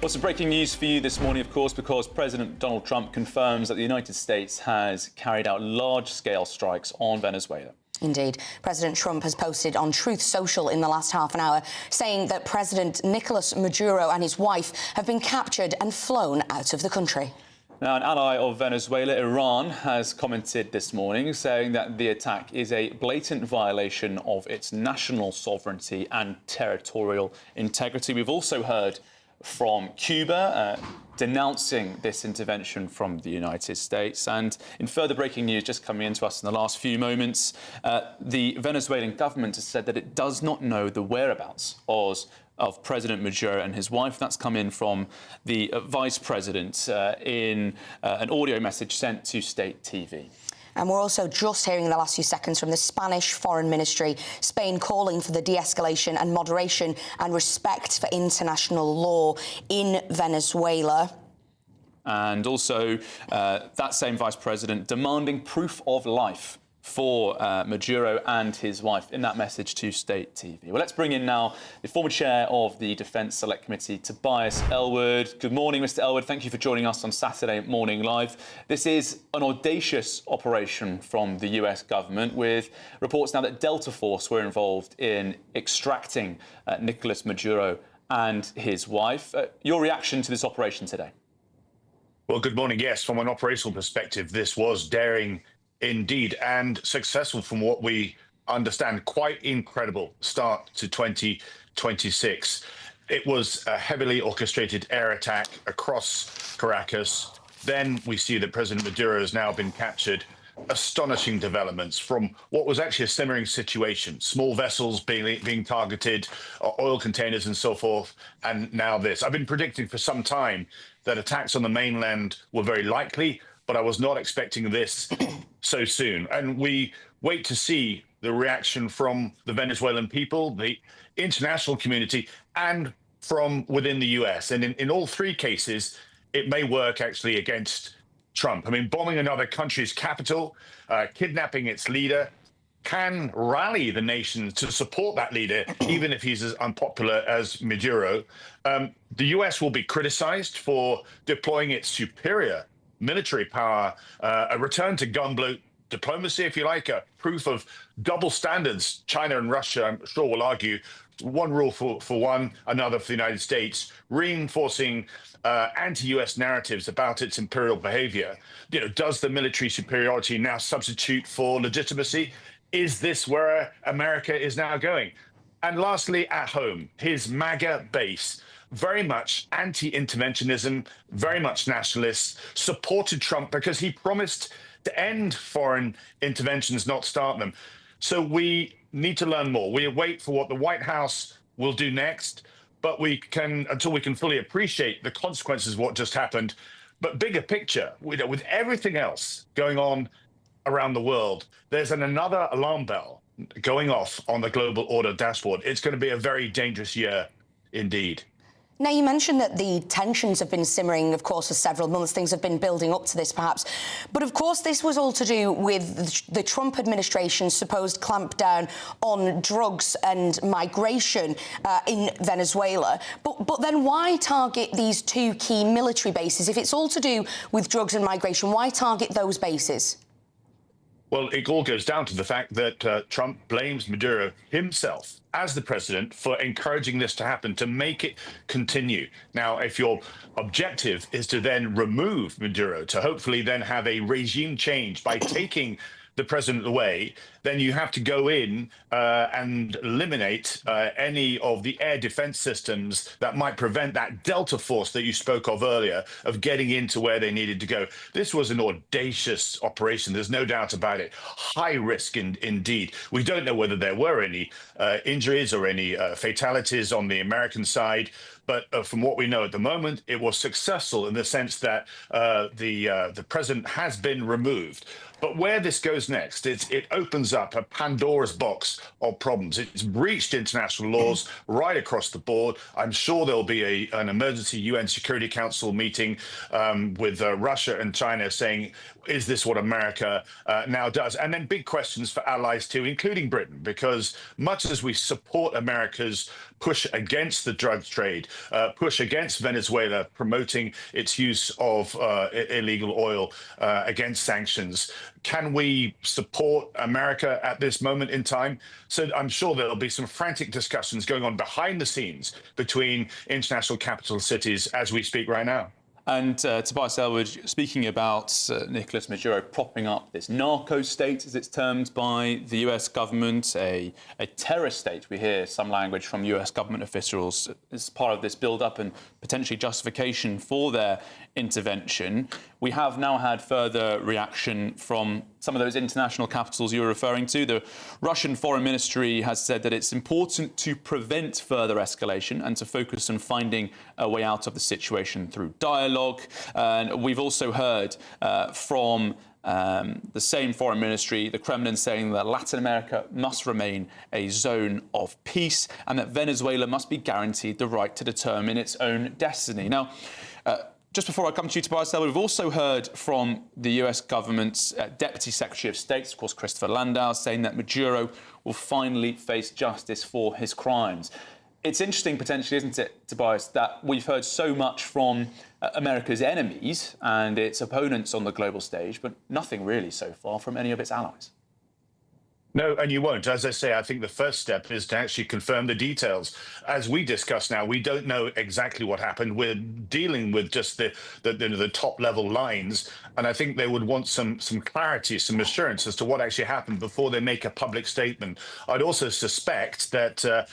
Well, some breaking news for you this morning, of course, because President Donald Trump confirms that the United States has carried out large-scale strikes on Venezuela. Indeed. President Trump has posted on Truth Social in the last half an hour saying that President Nicolas Maduro and his wife have been captured and flown out of the country. Now, an ally of Venezuela, Iran, has commented this morning saying that the attack is a blatant violation of its national sovereignty and territorial integrity. We've also heard from Cuba denouncing this intervention from the United States. And in further breaking news just coming into us in the last few moments, the Venezuelan government has said that it does not know the whereabouts of President Maduro and his wife. That's come in from the vice president in an audio message sent to state TV. And we're also just hearing in the last few seconds from the Spanish Foreign Ministry, Spain calling for the de-escalation and moderation and respect for international law in Venezuela. And also that same vice president demanding proof of life for Maduro and his wife in that message to state TV. Well, let's bring in now the former chair of the Defence Select Committee, Tobias Ellwood. Good morning, Mr. Ellwood. Thank you for joining us on Saturday Morning Live. This is an audacious operation from the US government, with reports now that Delta Force were involved in extracting Nicolas Maduro and his wife. Your reaction to this operation today? Well, good morning. Yes, from an operational perspective, this was daring indeed, and successful from what we understand. Quite incredible start to 2026. It was a heavily orchestrated air attack across Caracas. Then we see that President Maduro has now been captured. Astonishing developments from what was actually a simmering situation. Small vessels being targeted, oil containers and so forth, and now this. I've been predicting for some time that attacks on the mainland were very likely, but I was not expecting this so soon. And we wait to see the reaction from the Venezuelan people, the international community, and from within the US. And in all three cases, it may work actually against Trump. I mean, bombing another country's capital, kidnapping its leader, can rally the nation to support that leader, even if he's as unpopular as Maduro. The US will be criticized for deploying its superior military power, a return to gunboat diplomacy, if you like, a proof of double standards. China and Russia, I'm sure, will argue one rule for one, another for the United States, reinforcing anti-US narratives about its imperial behavior. You know, does the military superiority now substitute for legitimacy? Is this where America is now going? And lastly, at home, his MAGA base, very much anti-interventionism, very much nationalist, supported Trump because he promised to end foreign interventions, not start them. So we need to learn more. We wait for what the White House will do next, but until we can fully appreciate the consequences of what just happened. But bigger picture, with everything else going on around the world, there's another alarm bell going off on the global order dashboard. It's going to be a very dangerous year indeed. Now, you mentioned that the tensions have been simmering, of course, for several months. Things have been building up to this, perhaps. But, of course, this was all to do with the Trump administration's supposed clampdown on drugs and migration in Venezuela. But then why target these two key military bases? If it's all to do with drugs and migration, why target those bases? Well, it all goes down to the fact that Trump blames Maduro himself as the president for encouraging this to happen, to make it continue. Now, if your objective is to then remove Maduro, to hopefully then have a regime change by taking the president away, then you have to go in and eliminate any of the air defense systems that might prevent that Delta Force that you spoke of earlier of getting into where they needed to go. This was an audacious operation. There's no doubt about it. High risk indeed. We don't know whether there were any injuries or any fatalities on the American side. But from what we know at the moment, it was successful in the sense that the president has been removed. But where this goes next, it opens opens up a Pandora's box of problems. It's breached international laws right across the board. I'm sure there'll be an emergency UN Security Council meeting with Russia and China saying, is this what America now does? And then big questions for allies too, including Britain, because much as we support America's push against the drug trade, push against Venezuela promoting its use of illegal oil against sanctions, can we support America at this moment in time? So I'm sure there'll be some frantic discussions going on behind the scenes between international capital cities as we speak right now. And Tobias Ellwood, speaking about Nicolas Maduro propping up this narco state, as it's termed by the US government, a terror state. We hear some language from US government officials as part of this build-up and potentially justification for their intervention. We have now had further reaction from some of those international capitals you were referring to. The Russian Foreign Ministry has said that it's important to prevent further escalation and to focus on finding a way out of the situation through dialogue. And we've also heard from the same foreign ministry, the Kremlin, saying that Latin America must remain a zone of peace and that Venezuela must be guaranteed the right to determine its own destiny. Now, just before I come to you, Tobias Ellwood, we've also heard from the US government's Deputy Secretary of State, of course, Christopher Landau, saying that Maduro will finally face justice for his crimes. It's interesting, potentially, isn't it, Tobias, that we've heard so much from America's enemies and its opponents on the global stage, but nothing really so far from any of its allies. No, and you won't. As I say, I think the first step is to actually confirm the details. As we discuss now, we don't know exactly what happened. We're dealing with just the top level lines, and I think they would want some clarity, some assurance as to what actually happened before they make a public statement. I'd also suspect that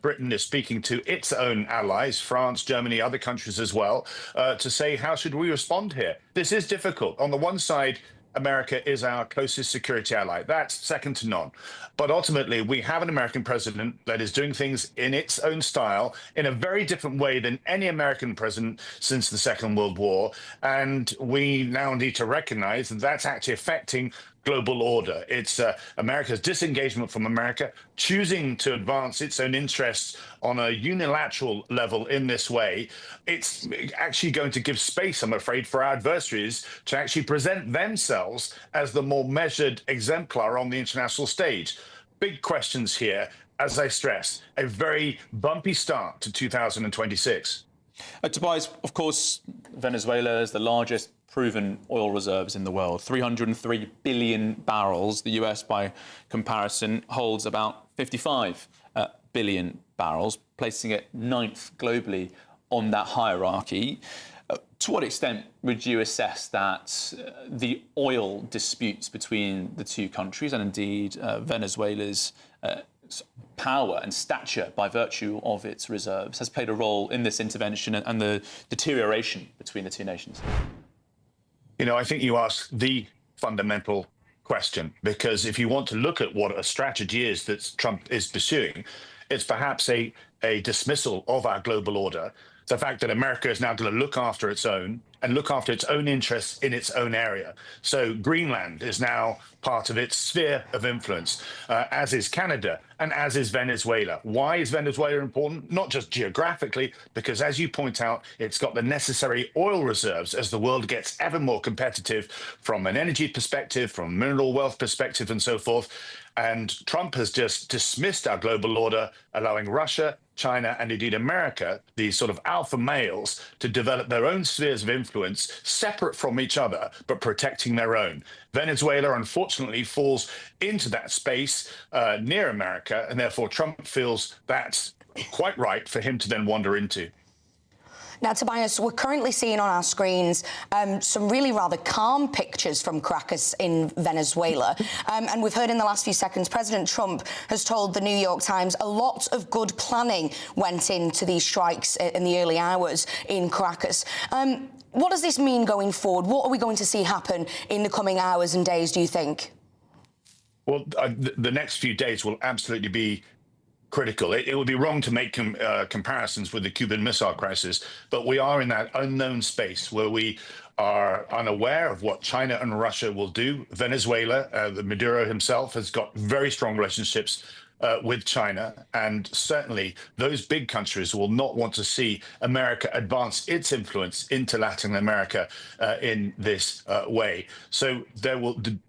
Britain is speaking to its own allies, France, Germany, other countries as well, to say, how should we respond here? This is difficult. On the one side, America is our closest security ally. That's second to none. But ultimately, we have an American president that is doing things in its own style, in a very different way than any American president since the Second World War. And we now need to recognize that that's actually affecting global order. It's America's disengagement from America, choosing to advance its own interests on a unilateral level in this way. It's actually going to give space, I'm afraid, for our adversaries to actually present themselves as the more measured exemplar on the international stage. Big questions here. As I stress, a very bumpy start to 2026. Tobias, of course, Venezuela is the largest proven oil reserves in the world, 303 billion barrels. The US, by comparison, holds about 55 billion barrels, placing it ninth globally on that hierarchy. To what extent would you assess that the oil disputes between the two countries and indeed Venezuela's power and stature by virtue of its reserves has played a role in this intervention and the deterioration between the two nations? You know, I think you asked the fundamental question, because if you want to look at what a strategy is that Trump is pursuing, it's perhaps a dismissal of our global order. The fact that America is now going to look after its own and look after its own interests in its own area. So Greenland is now part of its sphere of influence, as is Canada and as is Venezuela. Why is Venezuela important? Not just geographically, because as you point out, it's got the necessary oil reserves as the world gets ever more competitive from an energy perspective, from mineral wealth perspective, and so forth. And Trump has just dismissed our global order, allowing Russia, China, and indeed America, these sort of alpha males, to develop their own spheres of influence, separate from each other, but protecting their own. Venezuela, unfortunately, falls into that space near America, and therefore Trump feels that's quite right for him to then wander into. Now, Tobias, we're currently seeing on our screens some really rather calm pictures from Caracas in Venezuela. And we've heard in the last few seconds, President Trump has told the New York Times a lot of good planning went into these strikes in the early hours in Caracas. What does this mean going forward? What are we going to see happen in the coming hours and days, do you think? Well, the next few days will absolutely be critical. It would be wrong to make comparisons with the Cuban Missile Crisis, but we are in that unknown space where we are unaware of what China and Russia will do. Venezuela, the Maduro himself, has got very strong relationships with China, and certainly those big countries will not want to see America advance its influence into Latin America in this way. So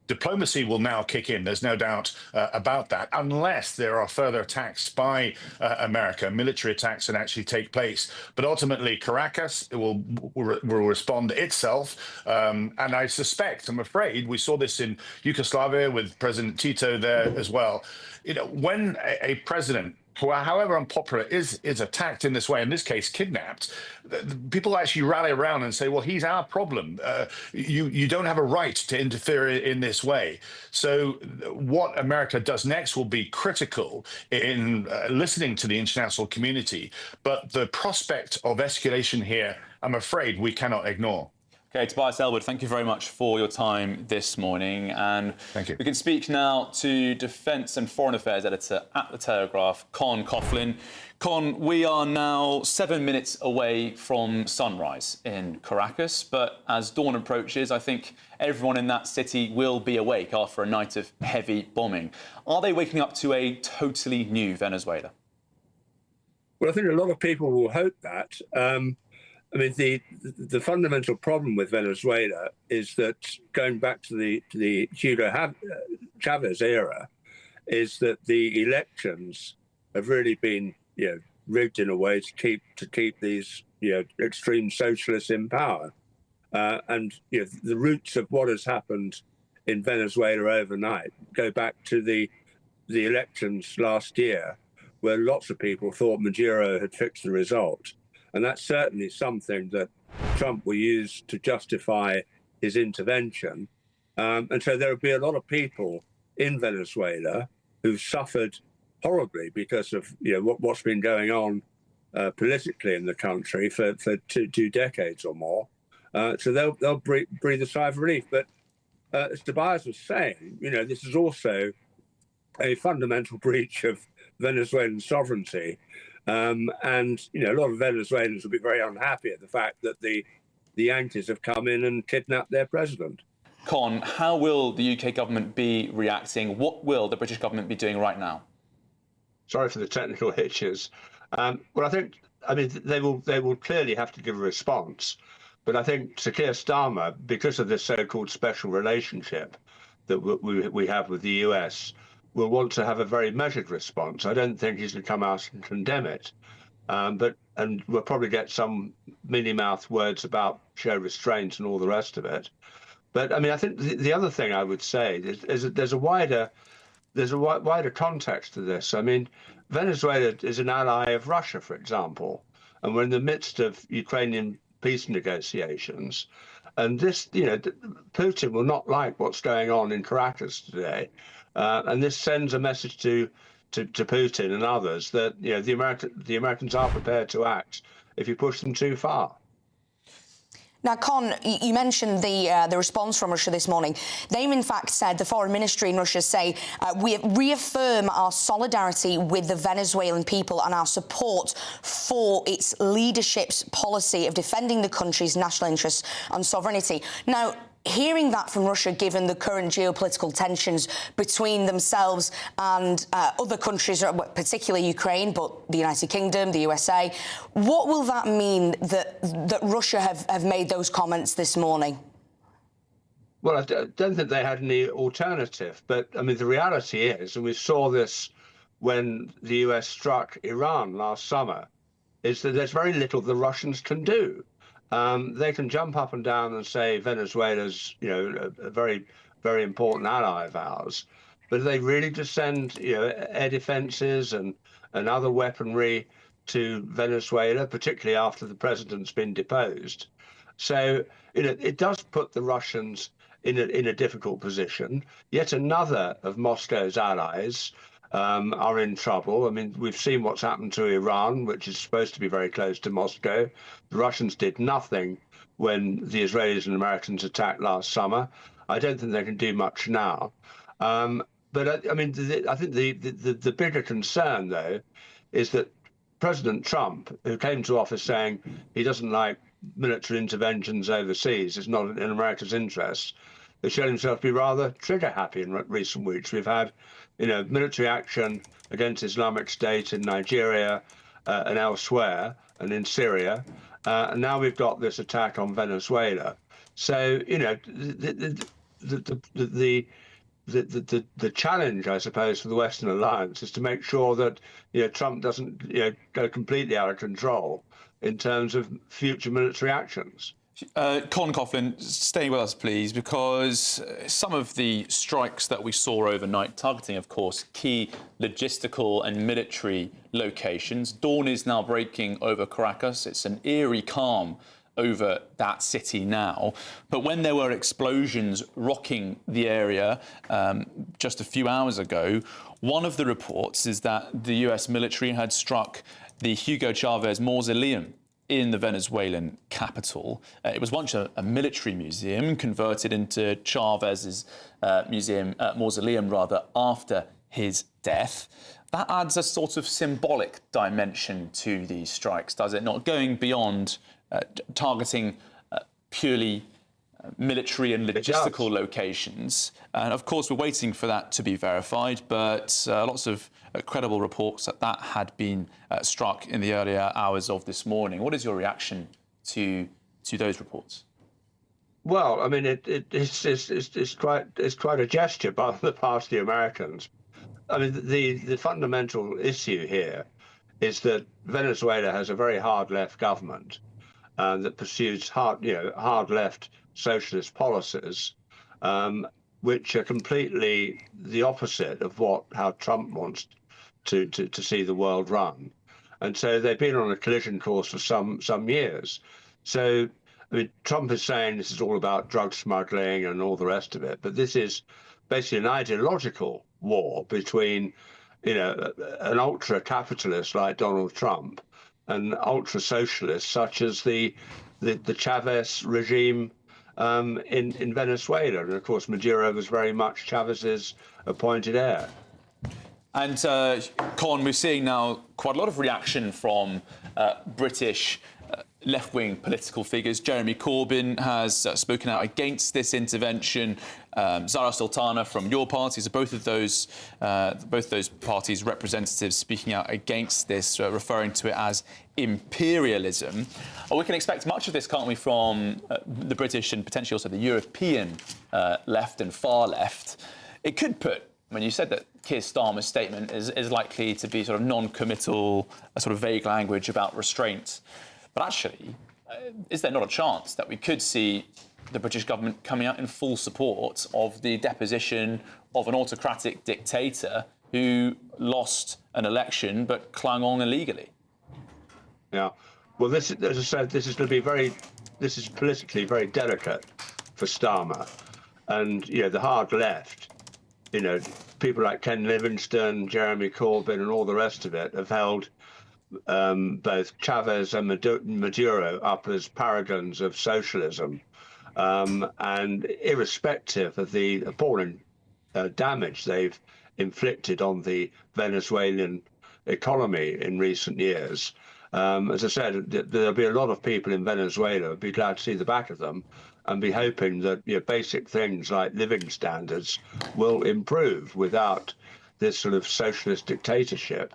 diplomacy will now kick in. There's no doubt about that, unless there are further attacks by America, military attacks that actually take place. But ultimately, Caracas will respond itself, and I suspect, I'm afraid, we saw this in Yugoslavia with President Tito there as well. You know, when a president, however unpopular, is attacked in this way, in this case kidnapped, people actually rally around and say, well, he's our problem. You don't have a right to interfere in this way. So what America does next will be critical in listening to the international community. But the prospect of escalation here, I'm afraid we cannot ignore. Okay, Tobias Ellwood, thank you very much for your time this morning. And thank you. We can speak now to Defence and Foreign Affairs Editor at The Telegraph, Con Coughlin. Con, we are now 7 minutes away from sunrise in Caracas, but as dawn approaches, I think everyone in that city will be awake after a night of heavy bombing. Are they waking up to a totally new Venezuela? Well, I think a lot of people will hope that. I mean, the fundamental problem with Venezuela is that, going back to the Hugo Chavez era, is that the elections have really been, rigged in a way to keep these, extreme socialists in power, and the roots of what has happened in Venezuela overnight go back to the elections last year, where lots of people thought Maduro had fixed the result. And that's certainly something that Trump will use to justify his intervention. And so there will be a lot of people in Venezuela who've suffered horribly because of what's been going on politically in the country for two decades or more. So they'll breathe a sigh of relief. But as Tobias was saying, this is also a fundamental breach of Venezuelan sovereignty. And a lot of Venezuelans will be very unhappy at the fact that the Yankees have come in and kidnapped their president. Con, how will the UK government be reacting? What will the British government be doing right now? Sorry for the technical hitches. Well, I mean, they will clearly have to give a response. But I think Sir Keir Starmer, because of this so-called special relationship that we have with the US, will want to have a very measured response. I don't think he's going to come out and condemn it, and we'll probably get some mealy-mouthed words about show restraint and all the rest of it. But I mean, I think the other thing I would say is that there's a wider context to this. I mean, Venezuela is an ally of Russia, for example, and we're in the midst of Ukrainian peace negotiations. And this, Putin will not like what's going on in Caracas today. And this sends a message to Putin and others that the Americans are prepared to act if you push them too far. Now, Con, you mentioned the response from Russia this morning. They, in fact, said, the foreign ministry in Russia say, we reaffirm our solidarity with the Venezuelan people and our support for its leadership's policy of defending the country's national interests and sovereignty. Now, hearing that from Russia, given the current geopolitical tensions between themselves and other countries, particularly Ukraine, but the United Kingdom, the USA, what will that mean that Russia have made those comments this morning? Well, I don't think they had any alternative. But, I mean, the reality is, and we saw this when the US struck Iran last summer, is that there's very little the Russians can do. They can jump up and down and say Venezuela's, a very, very important ally of ours, but they really just send, air defenses and other weaponry to Venezuela, particularly after the president's been deposed. So, it does put the Russians in a difficult position. Yet another of Moscow's allies are in trouble. I mean, we've seen what's happened to Iran, which is supposed to be very close to Moscow. The Russians did nothing when the Israelis and Americans attacked last summer. I don't think they can do much now. But I mean, I think the bigger concern, though, is that President Trump, who came to office saying he doesn't like military interventions overseas, it's not in America's interests, has shown himself to be rather trigger happy in recent weeks. We've had, military action against Islamic State in Nigeria and elsewhere, and in Syria, and now we've got this attack on Venezuela. So, the challenge, I suppose, for the Western alliance is to make sure that Trump doesn't go completely out of control in terms of future military actions. Con Coughlin, stay with us, please, because some of the strikes that we saw overnight, targeting, of course, key logistical and military locations. Dawn is now breaking over Caracas. It's an eerie calm over that city now. But when there were explosions rocking the area just a few hours ago, one of the reports is that the US military had struck the Hugo Chavez mausoleum in the Venezuelan capital. It was once a military museum converted into Chavez's mausoleum after his death. That adds a sort of symbolic dimension to these strikes, does it not? Going beyond targeting purely military and logistical locations. And of course, we're waiting for that to be verified, but lots of credible reports that had been struck in the earlier hours of this morning. What is your reaction to those reports? Well, I mean, it's quite a gesture by the part of the Americans. I mean, the fundamental issue here is that Venezuela has a very hard left government that pursues hard left socialist policies, which are completely the opposite of how Trump wants to see the world run. And so they've been on a collision course for some years. So, I mean, Trump is saying this is all about drug smuggling and all the rest of it, but this is basically an ideological war between, an ultra-capitalist like Donald Trump and ultra-socialists such as the Chavez regime in Venezuela. And of course, Maduro was very much Chavez's appointed heir. And Con, we're seeing now quite a lot of reaction from British left-wing political figures. Jeremy Corbyn has spoken out against this intervention. Zara Sultana from your party, so both those parties' representatives speaking out against this, referring to it as imperialism. We can expect much of this, can't we, from the British and potentially also the European left and far left. It could put, you said that Keir Starmer's statement is likely to be sort of non-committal, a sort of vague language about restraint. But actually, is there not a chance that we could see the British government coming out in full support of the deposition of an autocratic dictator who lost an election but clung on illegally? Yeah. Well, this, as I said, this is politically very delicate for Starmer. And, the hard left, people like Ken Livingstone, Jeremy Corbyn and all the rest of it have held both Chavez and Maduro up as paragons of socialism. And irrespective of the appalling damage they've inflicted on the Venezuelan economy in recent years, as I said, there'll be a lot of people in Venezuela who'd be glad to see the back of them and be hoping that basic things like living standards will improve without this sort of socialist dictatorship.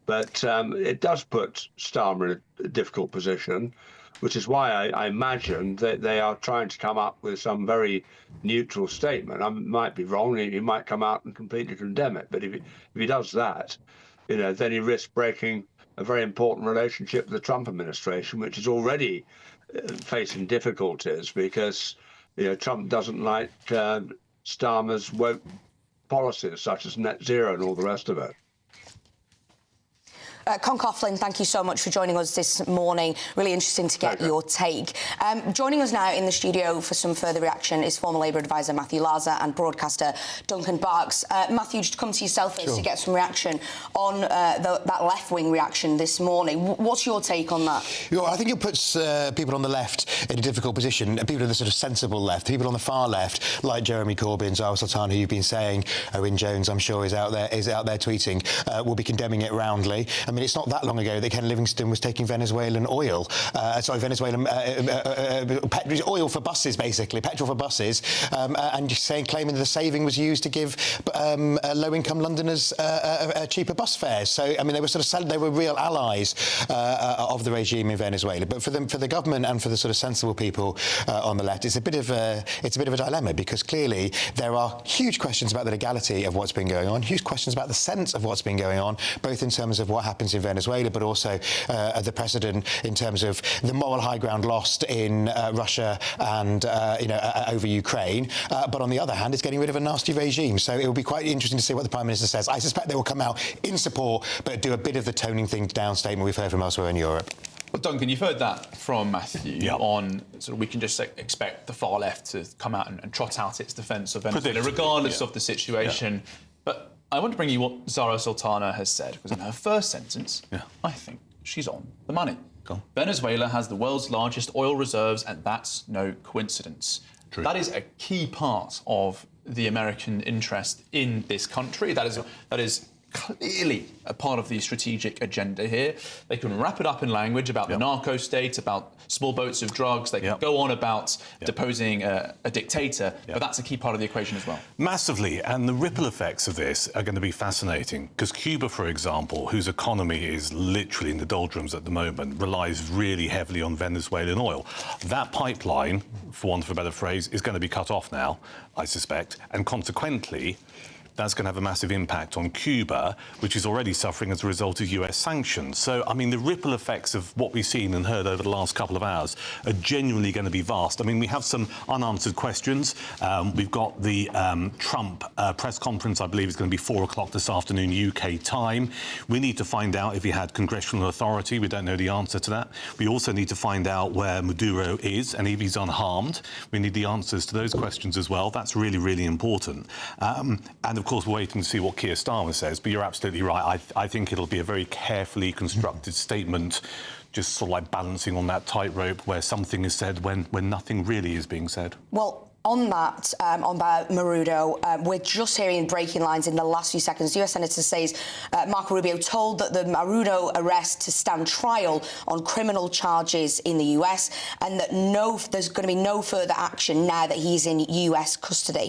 But it does put Starmer in a difficult position, which is why I imagine that they are trying to come up with some very neutral statement. I might be wrong. He might come out and completely condemn it. But if he does that, then he risks breaking a very important relationship with the Trump administration, which is already facing difficulties because Trump doesn't like Starmer's woke policies such as net zero and all the rest of it. Con Coughlin, thank you so much for joining us this morning. Really interesting to get your take. Joining us now in the studio for some further reaction is former Labour advisor Matthew Larser and broadcaster Duncan Barks. Matthew, just come to yourself first to get some reaction on that left-wing reaction this morning. What's your take on that? I think it puts people on the left in a difficult position. People on the sort of sensible left, people on the far left, like Jeremy Corbyn, Zara Sultan, who you've been saying, Owen Jones, I'm sure, is out there tweeting, will be condemning it roundly. I mean, it's not that long ago that Ken Livingstone was taking Venezuelan oil, Venezuelan oil for buses, basically, petrol for buses, and claiming that the saving was used to give low-income Londoners cheaper bus fares. So, I mean, they were real allies of the regime in Venezuela. But for the government and for the sort of sensible people on the left, it's a bit of a dilemma, because clearly there are huge questions about the legality of what's been going on, huge questions about the sense of what's been going on, both in terms of what happens in Venezuela, but also the precedent in terms of the moral high ground lost in Russia and over Ukraine. But on the other hand, it's getting rid of a nasty regime. So it will be quite interesting to see what the Prime Minister says. I suspect they will come out in support, but do a bit of the toning things down statement we've heard from elsewhere in Europe. Well, Duncan, you've heard that from Matthew on sort of we can just expect the far left to come out and trot out its defence of Venezuela, regardless of the situation. Yeah. But I want to bring you what Zara Sultana has said, because in her first sentence, I think she's on the money. Venezuela has the world's largest oil reserves, and that's no coincidence. True. That is a key part of the American interest in this country. That is clearly a part of the strategic agenda here. They can wrap it up in language about the narco state, about small boats of drugs. They can go on about deposing a dictator, but that's a key part of the equation as well. Massively, and the ripple effects of this are going to be fascinating, because Cuba, for example, whose economy is literally in the doldrums at the moment, relies really heavily on Venezuelan oil. That pipeline, for want of a better phrase, is going to be cut off now, I suspect, and consequently, that's going to have a massive impact on Cuba, which is already suffering as a result of US sanctions. So, I mean, the ripple effects of what we've seen and heard over the last couple of hours are genuinely going to be vast. I mean, we have some unanswered questions. We've got the Trump press conference, I believe, is going to be 4 o'clock this afternoon, UK time. We need to find out if he had congressional authority. We don't know the answer to that. We also need to find out where Maduro is and if he's unharmed. We need the answers to those questions as well. That's really, really important. And of course, we're waiting to see what Keir Starmer says, but you're absolutely right. I think it'll be a very carefully constructed statement, just sort of like balancing on that tightrope where something is said when nothing really is being said. Well, on that, on Maduro, we're just hearing breaking lines in the last few seconds. The US Senator says Marco Rubio told that the Maduro arrest to stand trial on criminal charges in the US, and that there's going to be no further action now that he's in US custody.